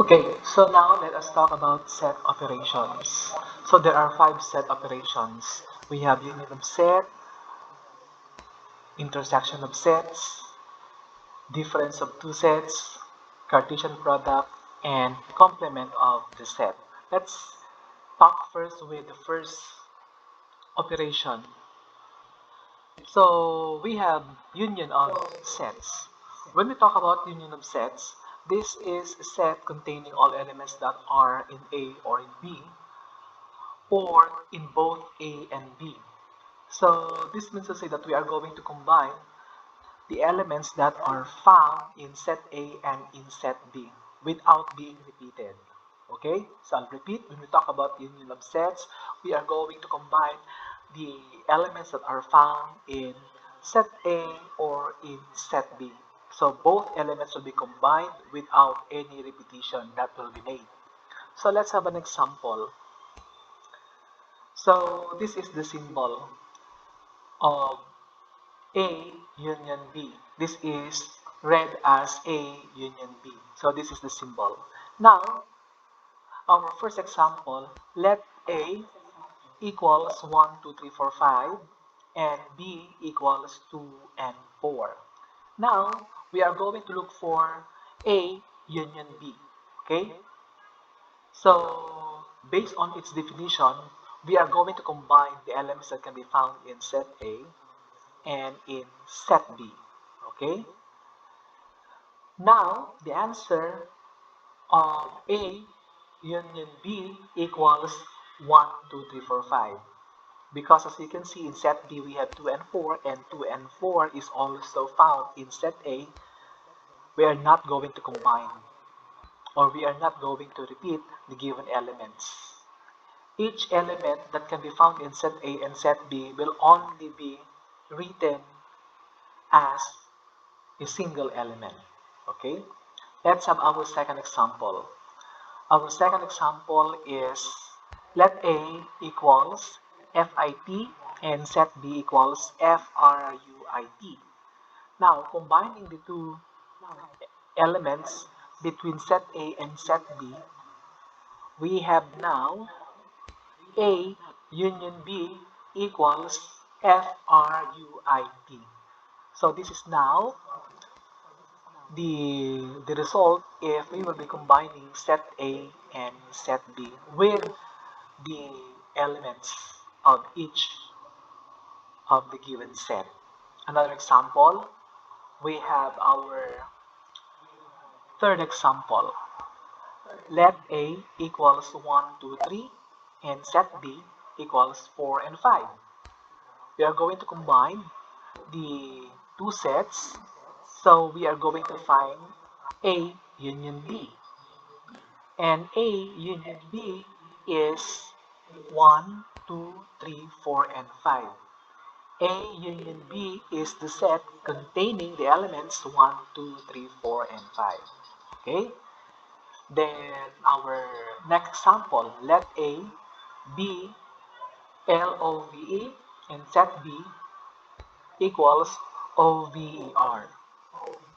Okay, so now let us talk about set operations. So there are five set operations. We have union of set, intersection of sets, difference of two sets, Cartesian product, and complement of the set. Let's talk first with the first operation. So we have union of sets. When we talk about union of sets, this is a set containing all elements that are in A or in B, or in both A and B. So this means to say that we are going to combine the elements that are found in set A and in set B without being repeated. Okay, so I'll repeat, when we talk about union of sets, we are going to combine the elements that are found in set A or in set B. So both elements will be combined without any repetition that will be made. So let's have an example. So this is the symbol of A union B. This is read as A union B. So this is the symbol. Now, our first example, let A equals 1, 2, 3, 4, 5, and B equals 2 and 4. Now, we are going to look for A union B. Okay? So, based on its definition, we are going to combine the elements that can be found in set A and in set B. Okay? Now, the answer of A union B equals 1, 2, 3, 4, 5. Because as you can see in set B, we have 2 and 2 and 4 is also found in set A. We are not going to combine, or we are not going to repeat the given elements. Each element that can be found in set A and set B will only be written as a single element. Okay? Let's have our second example. Our second example is let A equals FIT and set B equals FRUIT. Now, combining the two elements between set A and set B, we have now A union B equals FRUIT. So this is now the result if we will be combining set A and set B with the elements of each of the given set. Another example, we have our third example. Let A equals 1, 2, 3, and set B equals 4 and 5. We are going to combine the two sets, so we are going to find A union B. And A union B is 1, 2, 3, 4, and 5. A union B is the set containing the elements 1, 2, 3, 4, and 5. Okay? Then our next example, let A be LOVE and set B equals OVER.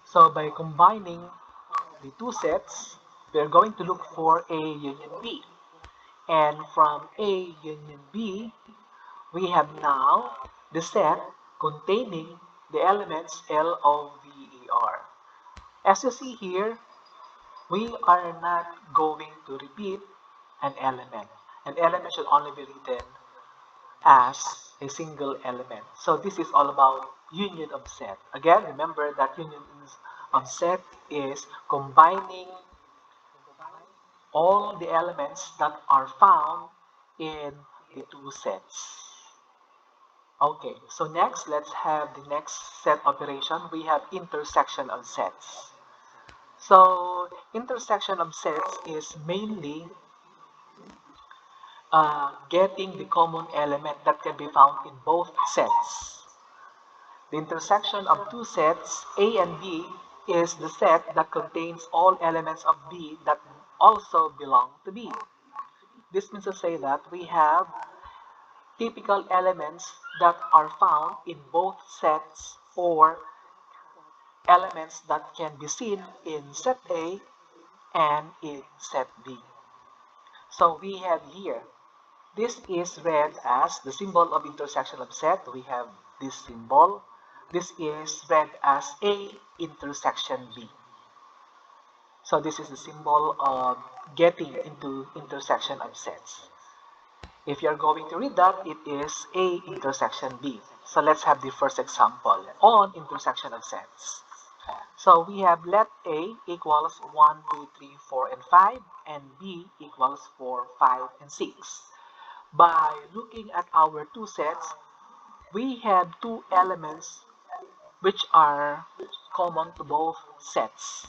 So by combining the two sets, we are going to look for A union B. And from A union B, we have now the set containing the elements LOVER. As you see here, we are not going to repeat an element. An element should only be written as a single element. So this is all about union of set. Again, remember that union of set is combining all the elements that are found in the two sets. Okay, so next, let's have the next set operation. We have intersection of sets. So, intersection of sets is mainly getting the common element that can be found in both sets. The intersection of two sets, A and B, is the set that contains all elements of B that also belong to B. This means to say that we have typical elements that are found in both sets, or elements that can be seen in set A and in set B. So we have here, this is read as the symbol of intersection of set. We have this symbol. This is read as A intersection B. So this is the symbol of getting into intersection of sets. If you're going to read that, it is A intersection B. So let's have the first example on intersection of sets. So we have let A equals 1, 2, 3, 4, and 5, and B equals 4, 5, and 6. By looking at our two sets, we have two elements which are common to both sets.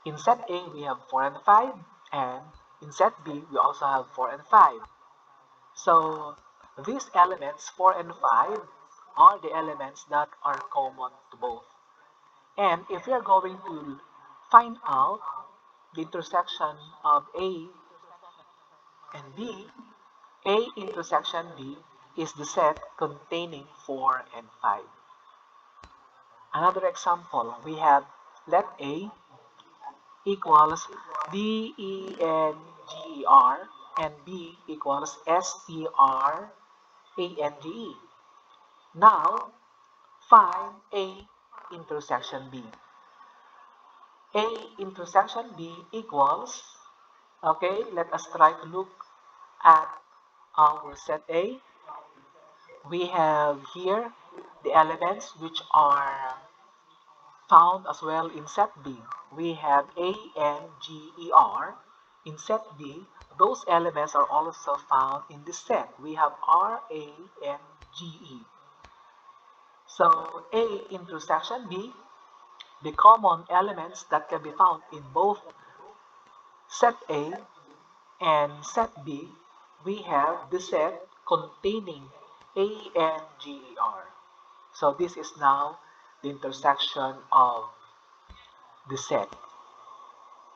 In set A, we have 4 and 5, and in set B, we also have 4 and 5. So these elements, 4 and 5, are the elements that are common to both. And if we are going to find out the intersection of A and B, A intersection B is the set containing 4 and 5. Another example, we have let A equals DENGER and B equals STRANGE. Now, find A intersection B. A intersection B equals, okay, let us try to look at our set A. We have here the elements which are found as well in set B. We have A and G, E, R. In set B, those elements are also found in this set. We have R, A, and G, E. So A intersection B, the common elements that can be found in both set A and set B, we have the set containing A and G, E, R. So this is now the intersection of the set.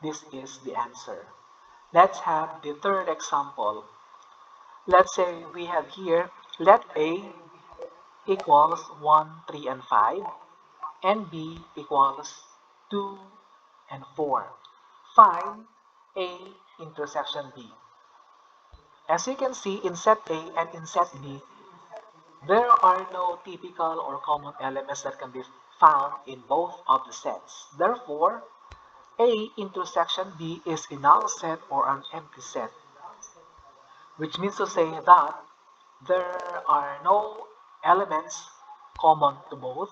This is the answer. Let's have the third example. Let's say we have here, let A equals 1, 3, and 5, and B equals 2 and 4. Find A intersection B. As you can see, in set A and in set B, there are no typical or common elements that can be found in both of the sets. Therefore, A intersection B is a null set or an empty set, which means to say that there are no elements common to both.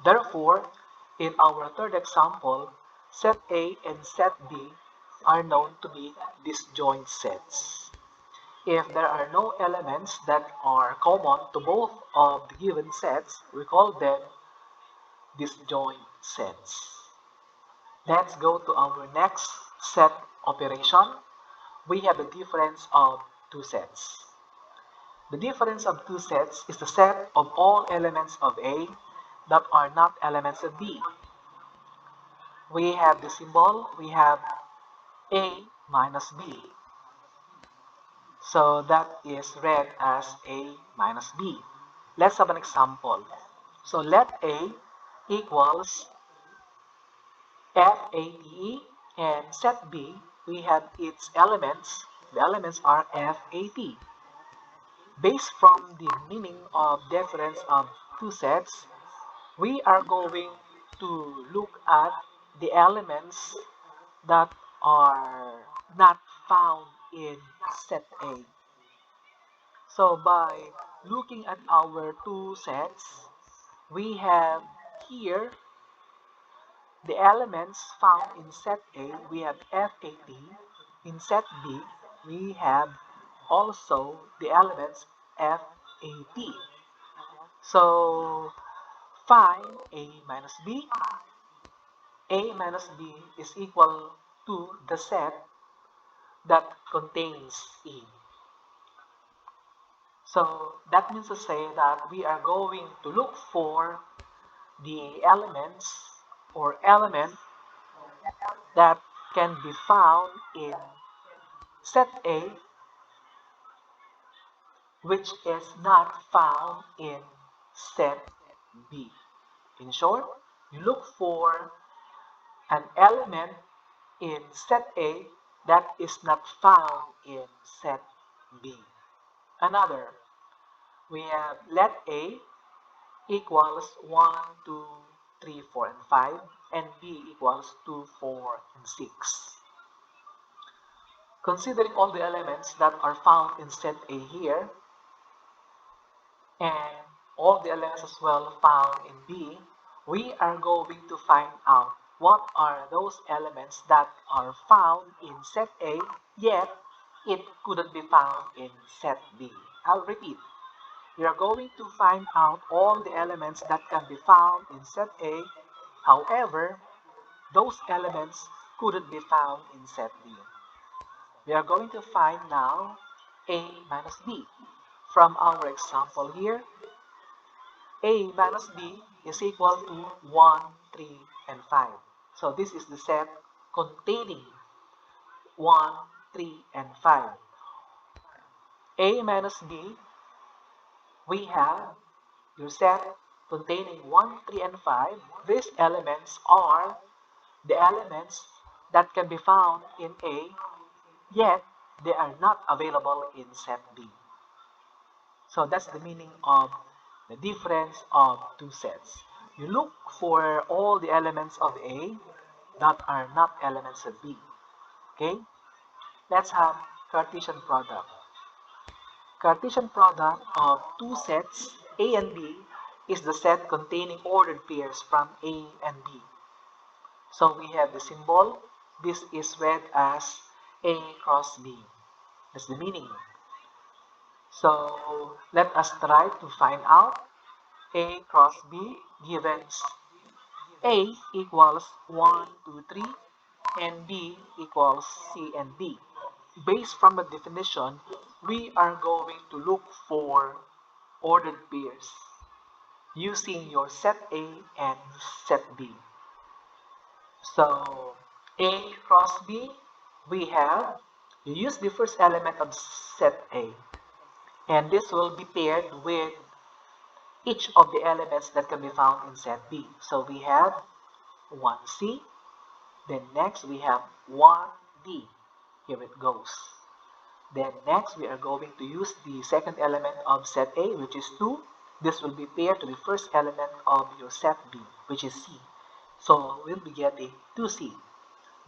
Therefore, in our third example, set A and set B are known to be disjoint sets. If there are no elements that are common to both of the given sets, we call them disjoint sets. Let's go to our next set operation. We have the difference of two sets. The difference of two sets is the set of all elements of A that are not elements of B. We have the symbol, we have A minus B. So that is read as A minus B. Let's have an example. So let A equals FATE, and set B, we have its elements. The elements are FAT. Based from the meaning of difference of two sets, we are going to look at the elements that are not found in set A. So by looking at our two sets, we have here the elements found in set A. We have FAT. In set B, we have also the elements FAT. So find A minus B. A minus B is equal to the set that contains E. So that means to say that we are going to look for the elements or element that can be found in set A which is not found in set B. In short, you look for an element in set A that is not found in set B. Another, we have let A equals 1, 2, 3, 4, and 5, and B equals 2, 4, and 6. Considering all the elements that are found in set A here, and all the elements as well found in B, we are going to find out what are those elements that are found in set A, yet it couldn't be found in set B. I'll repeat. We are going to find out all the elements that can be found in set A. However, those elements couldn't be found in set B. We are going to find now A minus B. From our example here, A minus B is equal to 1, 3, and 5. So this is the set containing 1, 3, and 5. A minus B, we have your set containing 1, 3, and 5. These elements are the elements that can be found in A, yet they are not available in set B. So that's the meaning of the difference of two sets. You look for all the elements of A that are not elements of B. Okay? Let's have Cartesian product. Cartesian product of two sets A and B is the set containing ordered pairs from A and B. So we have the symbol. This is read as A cross B. That's the meaning. So let us try to find out A cross B given A equals 1, 2, 3 and B equals C and D. Based from the definition, we are going to look for ordered pairs using your set A and set B. So A cross B, we have, you use the first element of set A, and this will be paired with each of the elements that can be found in set B. So we have 1C, then next we have 1D. Here it goes. Then next we are going to use the second element of set A, which is 2. This will be paired to the first element of your set B, which is C. So we'll be getting 2C.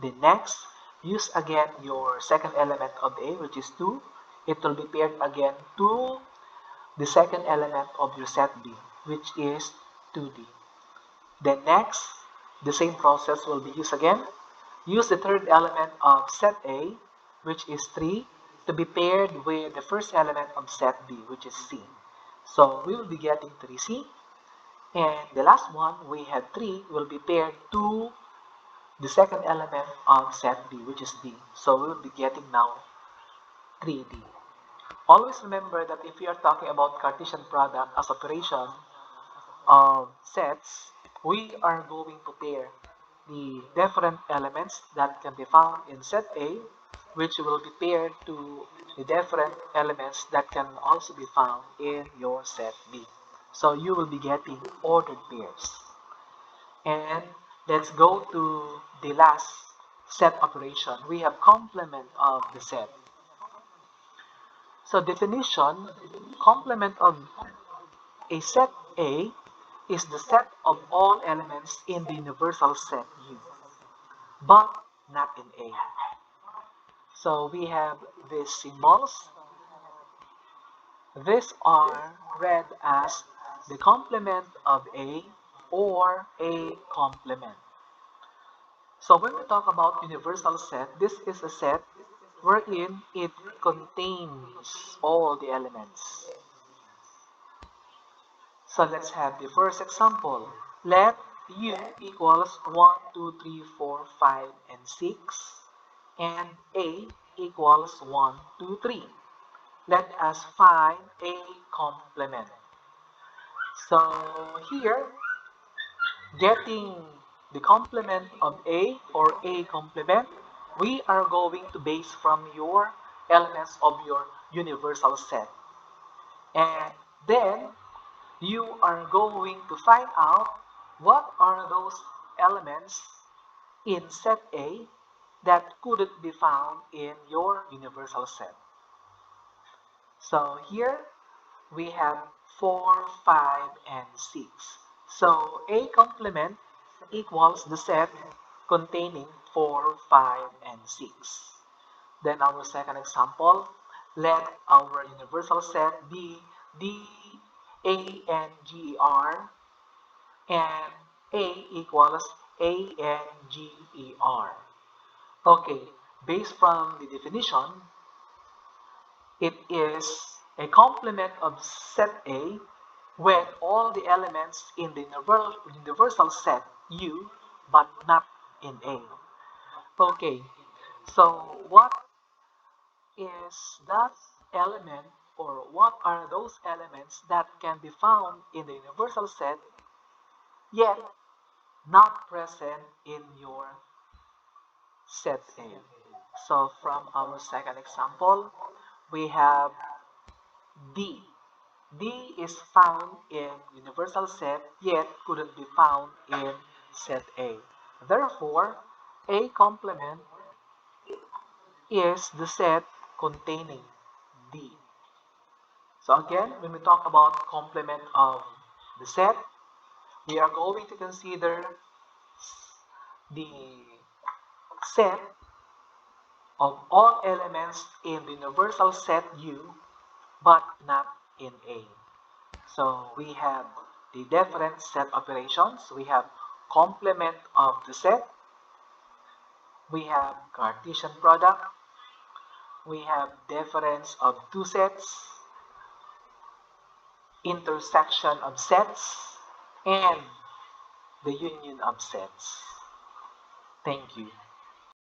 Then next, use again your second element of A, which is 2. It will be paired again to the second element of your set B, which is 2D. Then next, the same process will be used again. Use the third element of set A, which is 3, to be paired with the first element of set B, which is C. So we will be getting 3C. And the last one, we have 3, will be paired to the second element of set B, which is D. So we will be getting now 3D. Always remember that if we are talking about Cartesian product as operation of sets, we are going to pair the different elements that can be found in set A, which will be paired to the different elements that can also be found in your set B. So you will be getting ordered pairs. And let's go to the last set operation. We have complement of the set. So definition, complement of a set A is the set of all elements in the universal set U, but not in A. So we have these symbols. These are read as the complement of A or A complement. So when we talk about universal set, this is a set wherein it contains all the elements. So let's have the first example. Let U equals 1, 2, 3, 4, 5, and 6, and A equals 1, 2, 3. Let us find A complement. So here, getting the complement of A or A complement, we are going to base from your elements of your universal set. And then you are going to find out what are those elements in set A that couldn't be found in your universal set. So here we have 4, 5, and 6. So A complement equals the set containing 4, 5, and 6. Then our second example, let our universal set be D, A, and G, E, R, and A equals A, N, G, E, R. Okay, based from the definition, it is a complement of set A when all the elements in the universal set U but not in A. Okay, so what is that element or what are those elements that can be found in the universal set yet not present in your set A? So from our second example, we have D. D is found in universal set yet couldn't be found in set A. Therefore, A complement is the set containing D. So again, when we talk about complement of the set, we are going to consider the set of all elements in the universal set U but not in A. So we have the different set operations. We have complement of the set. We have Cartesian product. We have difference of two sets, intersection of sets, and the union of sets. Thank you.